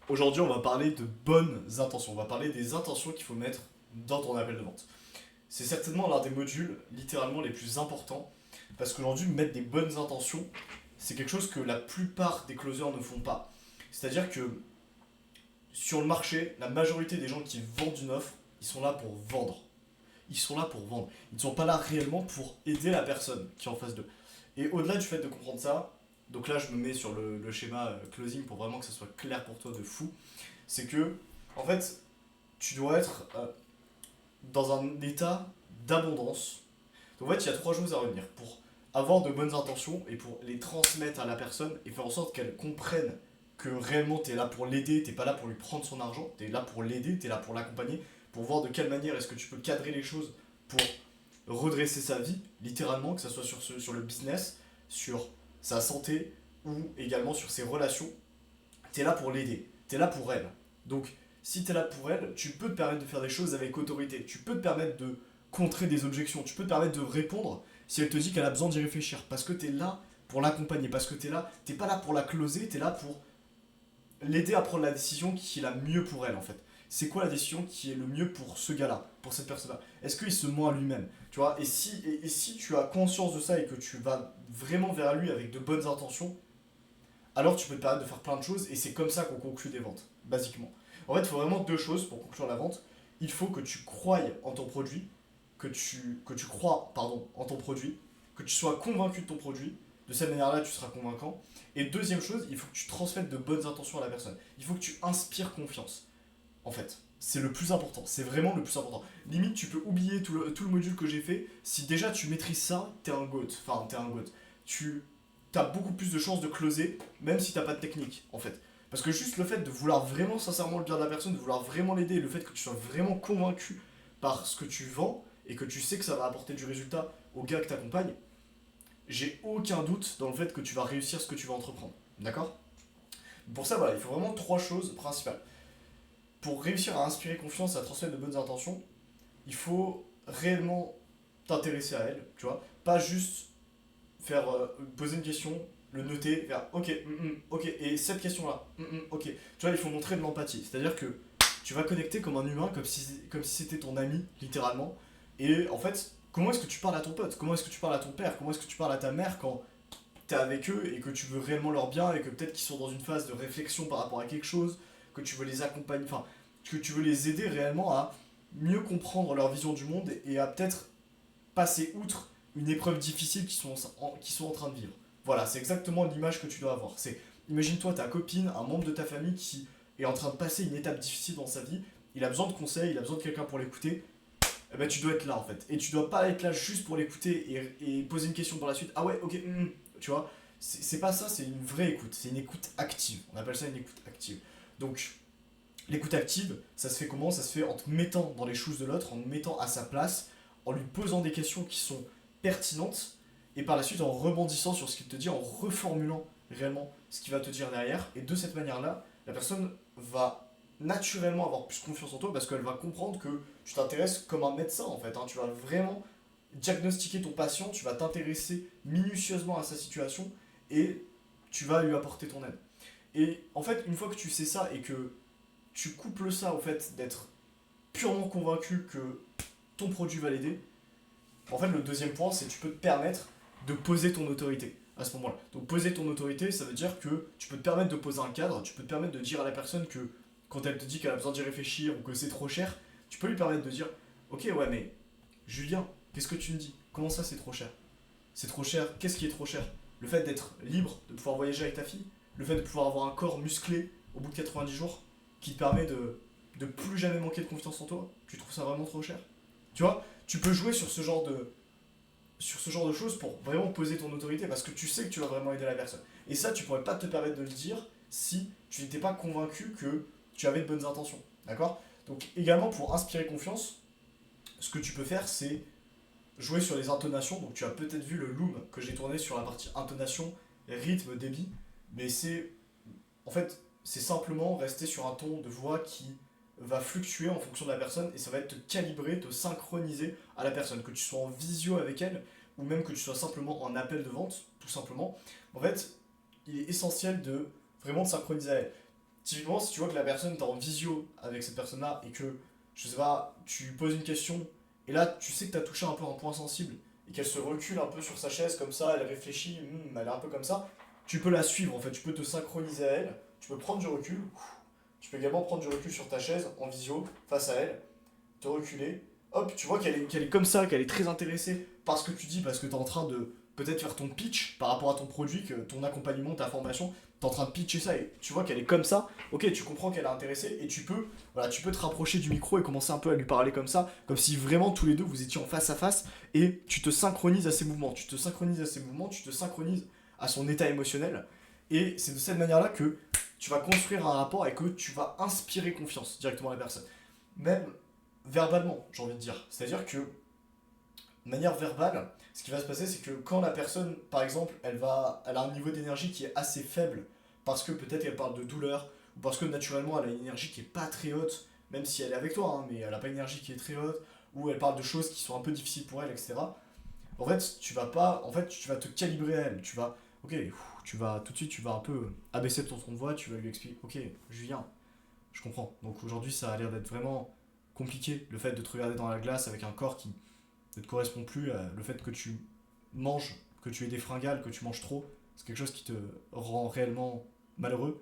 Aujourd'hui, on va parler de bonnes intentions. On va parler des intentions qu'il faut mettre dans ton appel de vente. C'est certainement l'un des modules littéralement les plus importants parce qu'aujourd'hui, mettre des bonnes intentions, c'est quelque chose que la plupart des closers ne font pas. C'est-à-dire que sur le marché, la majorité des gens qui vendent une offre, ils sont là pour vendre. Ils sont là pour vendre. Ils ne sont pas là réellement pour aider la personne qui est en face d'eux. Et au-delà du fait de comprendre ça, donc là je me mets sur le schéma closing pour vraiment que ça soit clair pour toi de fou, c'est que en fait tu dois être dans un état d'abondance. Donc en fait il y a trois choses à retenir pour avoir de bonnes intentions et pour les transmettre à la personne et faire en sorte qu'elle comprenne que réellement tu es là pour l'aider, t'es pas là pour lui prendre son argent, tu es là pour l'aider, tu es là pour l'accompagner, pour voir de quelle manière est-ce que tu peux cadrer les choses pour redresser sa vie, littéralement, que ce soit sur le business, sur sa santé ou également sur ses relations. Tu es là pour l'aider, tu es là pour elle. Donc, si tu es là pour elle, tu peux te permettre de faire des choses avec autorité, tu peux te permettre de contrer des objections, tu peux te permettre de répondre si elle te dit qu'elle a besoin d'y réfléchir, parce que tu es là pour l'accompagner, parce que tu es là, t'es pas là pour la closer, tu es là pour l'aider à prendre la décision qui est la mieux pour elle en fait. C'est quoi la décision qui est le mieux pour ce gars-là, pour cette personne-là? Est-ce qu'il se ment à lui-même? Tu vois, et si tu as conscience de ça et que tu vas vraiment vers lui avec de bonnes intentions, alors tu peux te permettre de faire plein de choses et c'est comme ça qu'on conclut des ventes, basiquement. En fait, il faut vraiment deux choses pour conclure la vente. Il faut que tu croyes en ton produit, que tu crois pardon, en ton produit, que tu sois convaincu de ton produit. De cette manière-là, tu seras convaincant. Et deuxième chose, il faut que tu transmettes de bonnes intentions à la personne. Il faut que tu inspires confiance, en fait. C'est le plus important, c'est vraiment le plus important. Limite, tu peux oublier tout le module que j'ai fait. Si déjà tu maîtrises ça, t'es un goat. Enfin, t'es un goat. Tu as beaucoup plus de chances de closer, même si t'as pas de technique, en fait. Parce que juste le fait de vouloir vraiment sincèrement le bien de la personne, de vouloir vraiment l'aider, le fait que tu sois vraiment convaincu par ce que tu vends et que tu sais que ça va apporter du résultat au gars que t'accompagnes, j'ai aucun doute dans le fait que tu vas réussir ce que tu vas entreprendre. D'accord? Pour ça, voilà, il faut vraiment trois choses principales. Pour réussir à inspirer confiance et à transmettre de bonnes intentions, il faut réellement t'intéresser à elle, tu vois. Pas juste faire poser une question, le noter, faire ok, ok, et cette question-là, ok. Tu vois, il faut montrer de l'empathie. C'est-à-dire que tu vas connecter comme un humain, comme si c'était ton ami, littéralement. Et en fait, comment est-ce que tu parles à ton pote? Comment est-ce que tu parles à ton père? Comment est-ce que tu parles à ta mère quand t'es avec eux et que tu veux réellement leur bien et que peut-être qu'ils sont dans une phase de réflexion par rapport à quelque chose, que tu veux les accompagner, enfin, que tu veux les aider réellement à mieux comprendre leur vision du monde et à peut-être passer outre une épreuve difficile qu'ils sont en train de vivre. Voilà, c'est exactement l'image que tu dois avoir. C'est, imagine-toi ta copine, un membre de ta famille qui est en train de passer une étape difficile dans sa vie, il a besoin de conseils, il a besoin de quelqu'un pour l'écouter, eh ben, tu dois être là en fait. Et tu dois pas être là juste pour l'écouter et poser une question par la suite. Ah ouais, ok, tu vois. C'est pas ça, c'est une vraie écoute. C'est une écoute active. On appelle ça une écoute active. Donc, l'écoute active, ça se fait comment? Ça se fait en te mettant dans les choses de l'autre, en te mettant à sa place, en lui posant des questions qui sont pertinentes, et par la suite en rebondissant sur ce qu'il te dit, en reformulant réellement ce qu'il va te dire derrière. Et de cette manière-là, la personne va naturellement avoir plus confiance en toi parce qu'elle va comprendre que tu t'intéresses comme un médecin en fait. Tu vas vraiment diagnostiquer ton patient, tu vas t'intéresser minutieusement à sa situation et tu vas lui apporter ton aide. Et en fait, une fois que tu sais ça et que tu couples ça au fait d'être purement convaincu que ton produit va l'aider, en fait, le deuxième point, c'est que tu peux te permettre de poser ton autorité à ce moment-là. Donc, poser ton autorité, ça veut dire que tu peux te permettre de poser un cadre, tu peux te permettre de dire à la personne que quand elle te dit qu'elle a besoin d'y réfléchir ou que c'est trop cher, tu peux lui permettre de dire ok, ouais, mais Julien, qu'est-ce que tu me dis? Comment ça, c'est trop cher? C'est trop cher. Qu'est-ce qui est trop cher? Le fait d'être libre, de pouvoir voyager avec ta fille, le fait de pouvoir avoir un corps musclé au bout de 90 jours qui te permet de plus jamais manquer de confiance en toi, tu trouves ça vraiment trop cher? Tu vois, tu peux jouer sur ce genre de choses pour vraiment poser ton autorité parce que tu sais que tu vas vraiment aider la personne. Et ça, tu pourrais pas te permettre de le dire si tu n'étais pas convaincu que tu avais de bonnes intentions. D'accord? Donc également pour inspirer confiance, ce que tu peux faire c'est jouer sur les intonations. Donc tu as peut-être vu le loom que j'ai tourné sur la partie intonation, rythme, débit. Mais c'est simplement rester sur un ton de voix qui va fluctuer en fonction de la personne et ça va être te calibrer, te synchroniser à la personne. Que tu sois en visio avec elle ou même que tu sois simplement en appel de vente, tout simplement. En fait, il est essentiel de vraiment te synchroniser à elle. Typiquement, si tu vois que la personne t'es en visio avec cette personne-là et que, je sais pas, tu poses une question et là tu sais que t'as touché un peu un point sensible et qu'elle se recule un peu sur sa chaise comme ça, elle réfléchit, elle est un peu comme ça, tu peux la suivre en fait, tu peux te synchroniser à elle, tu peux prendre du recul, tu peux également prendre du recul sur ta chaise en visio face à elle, te reculer, hop, tu vois qu'elle est comme ça, qu'elle est très intéressée par ce que tu dis, parce que tu es en train de peut-être faire ton pitch par rapport à ton produit, que ton accompagnement, ta formation, tu es en train de pitcher ça et tu vois qu'elle est comme ça, ok, tu comprends qu'elle est intéressée et tu peux, voilà, tu peux te rapprocher du micro et commencer un peu à lui parler comme ça, comme si vraiment tous les deux vous étiez en face à face et tu te synchronises à ses mouvements, tu te synchronises à ses mouvements, tu te synchronises à son état émotionnel et c'est de cette manière-là que tu vas construire un rapport et que tu vas inspirer confiance directement à la personne. Même verbalement, j'ai envie de dire. C'est-à-dire que, de manière verbale, ce qui va se passer, c'est que quand la personne, par exemple, elle a un niveau d'énergie qui est assez faible, parce que peut-être elle parle de douleur, ou parce que naturellement elle a une énergie qui est pas très haute, même si elle est avec toi, hein, mais elle a pas une énergie qui est très haute, ou elle parle de choses qui sont un peu difficiles pour elle, etc. En fait, tu vas pas, en fait, tu vas te calibrer à elle. Tu vas, ok, tu vas tout de suite, tu vas un peu abaisser ton ton de voix, tu vas lui expliquer, ok, Julien, je comprends. Donc aujourd'hui, ça a l'air d'être vraiment compliqué, le fait de te regarder dans la glace avec un corps qui ne te correspond plus, le fait que tu manges, que tu aies des fringales, que tu manges trop, c'est quelque chose qui te rend réellement malheureux.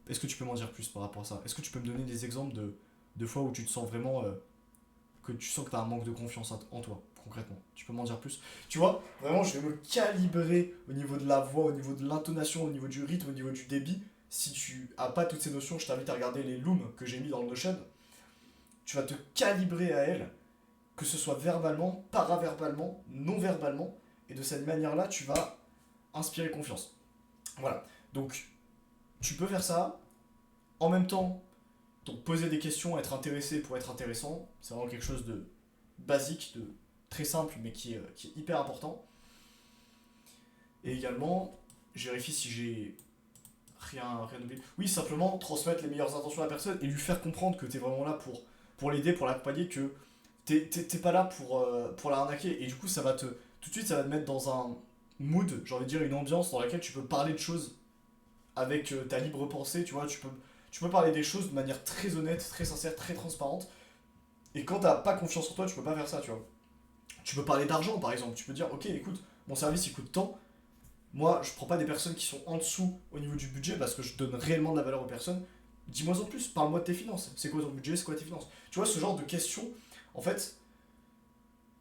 Est-ce que tu peux m'en dire plus par rapport à ça? Est-ce que tu peux me donner des exemples de fois où tu te sens vraiment, que tu sens que tu as un manque de confiance en toi, concrètement? Tu peux m'en dire plus? Tu vois, vraiment, je vais me calibrer au niveau de la voix, au niveau de l'intonation, au niveau du rythme, au niveau du débit. Si tu as pas toutes ces notions, je t'invite à regarder les looms que j'ai mis dans le Notion. Tu vas te calibrer à elle, que ce soit verbalement, paraverbalement, non verbalement, et de cette manière-là, tu vas inspirer confiance. Voilà. Donc, tu peux faire ça. En même temps, donc poser des questions, être intéressé pour être intéressant, c'est vraiment quelque chose de basique, de très simple, mais qui est hyper important. Et également, je vérifie si j'ai rien oublié. Oui, simplement transmettre les meilleures intentions à la personne et lui faire comprendre que tu es vraiment là pour l'aider, pour l'accompagner, que t'es pas là pour la arnaquer. Et du coup, ça va te. Tout de suite, ça va te mettre dans un mood, j'ai envie de dire, une ambiance dans laquelle tu peux parler de choses avec ta libre pensée, tu vois. Tu peux parler des choses de manière très honnête, très sincère, très transparente. Et quand t'as pas confiance en toi, tu peux pas faire ça, tu vois. Tu peux parler d'argent, par exemple. Tu peux dire, ok, écoute, mon service il coûte tant. Moi, je prends pas des personnes qui sont en dessous au niveau du budget parce que je donne réellement de la valeur aux personnes. Dis-moi en plus, parle-moi de tes finances. C'est quoi ton budget, c'est quoi tes finances? Tu vois, ce genre de questions, en fait,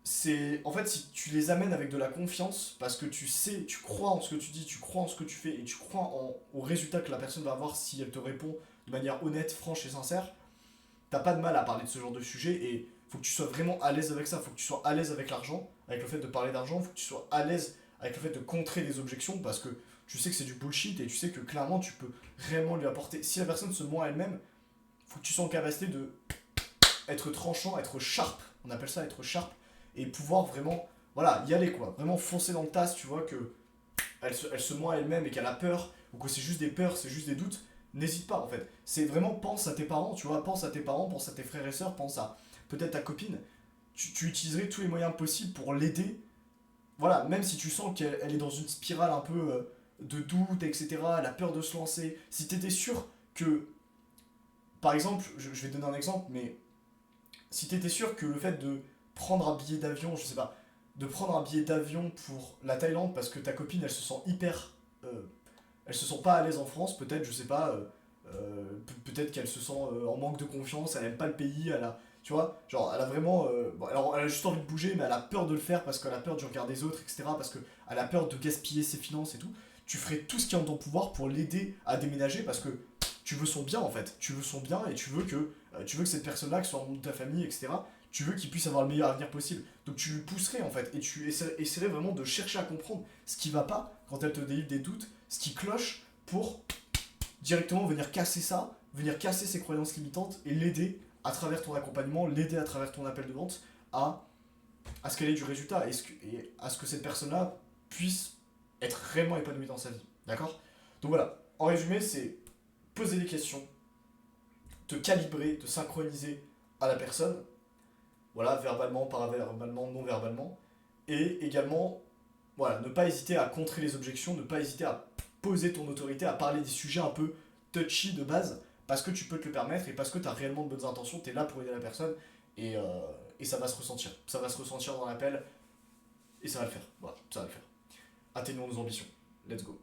si tu les amènes avec de la confiance parce que tu sais, tu crois en ce que tu dis, tu crois en ce que tu fais et tu crois au résultat que la personne va avoir si elle te répond de manière honnête, franche et sincère, t'as pas de mal à parler de ce genre de sujet et faut que tu sois vraiment à l'aise avec ça, faut que tu sois à l'aise avec l'argent, avec le fait de parler d'argent, faut que tu sois à l'aise avec le fait de contrer des objections parce que tu sais que c'est du bullshit et tu sais que clairement tu peux réellement lui apporter. Si la personne se ment à elle-même, faut que tu sois en capacité de être tranchant, être sharp, on appelle ça être sharp, et pouvoir vraiment, voilà, y aller quoi, vraiment foncer dans le tas, tu vois, que elle se ment à elle-même et qu'elle a peur, ou que c'est juste des peurs, c'est juste des doutes, n'hésite pas en fait. C'est vraiment pense à tes parents, tu vois, pense à tes parents, pense à tes frères et sœurs, pense à peut-être ta copine. Tu utiliserais tous les moyens possibles pour l'aider. Voilà, même si tu sens qu'elle est dans une spirale un peu de doute, etc., elle a peur de se lancer. Si tu étais sûr que, par exemple, je vais te donner un exemple, mais si tu étais sûr que le fait de prendre un billet d'avion, je sais pas, de prendre un billet d'avion pour la Thaïlande parce que ta copine elle se sent hyper. Elle se sent pas à l'aise en France, peut-être, je sais pas, peut-être qu'elle se sent en manque de confiance, elle aime pas le pays, elle a. Tu vois, genre, elle a vraiment. Bon, alors, elle a juste envie de bouger, mais elle a peur de le faire parce qu'elle a peur du regard des autres, etc. Parce qu'elle a peur de gaspiller ses finances et tout. Tu ferais tout ce qui est en ton pouvoir pour l'aider à déménager parce que tu veux son bien en fait. Tu veux son bien et tu veux que cette personne-là, que ce soit un membre de ta famille, etc., tu veux qu'il puisse avoir le meilleur avenir possible. Donc tu lui pousserais en fait et tu essaierais vraiment de chercher à comprendre ce qui va pas quand elle te délivre des doutes, ce qui cloche pour directement venir casser ça, venir casser ses croyances limitantes et l'aider à travers ton accompagnement, l'aider à travers ton appel de vente à, à ce qu'elle ait du résultat et à ce que cette personne-là puisse être réellement épanouie dans sa vie. D'accord? Donc voilà, en résumé, c'est poser des questions, te calibrer, te synchroniser à la personne, voilà, verbalement, paraverbalement, non verbalement, et également, voilà, ne pas hésiter à contrer les objections, ne pas hésiter à poser ton autorité, à parler des sujets un peu touchy de base, parce que tu peux te le permettre et parce que tu as réellement de bonnes intentions, tu es là pour aider la personne et ça va se ressentir. Ça va se ressentir dans l'appel et ça va le faire. Voilà, ça va le faire. Atteignons nos ambitions. Let's go.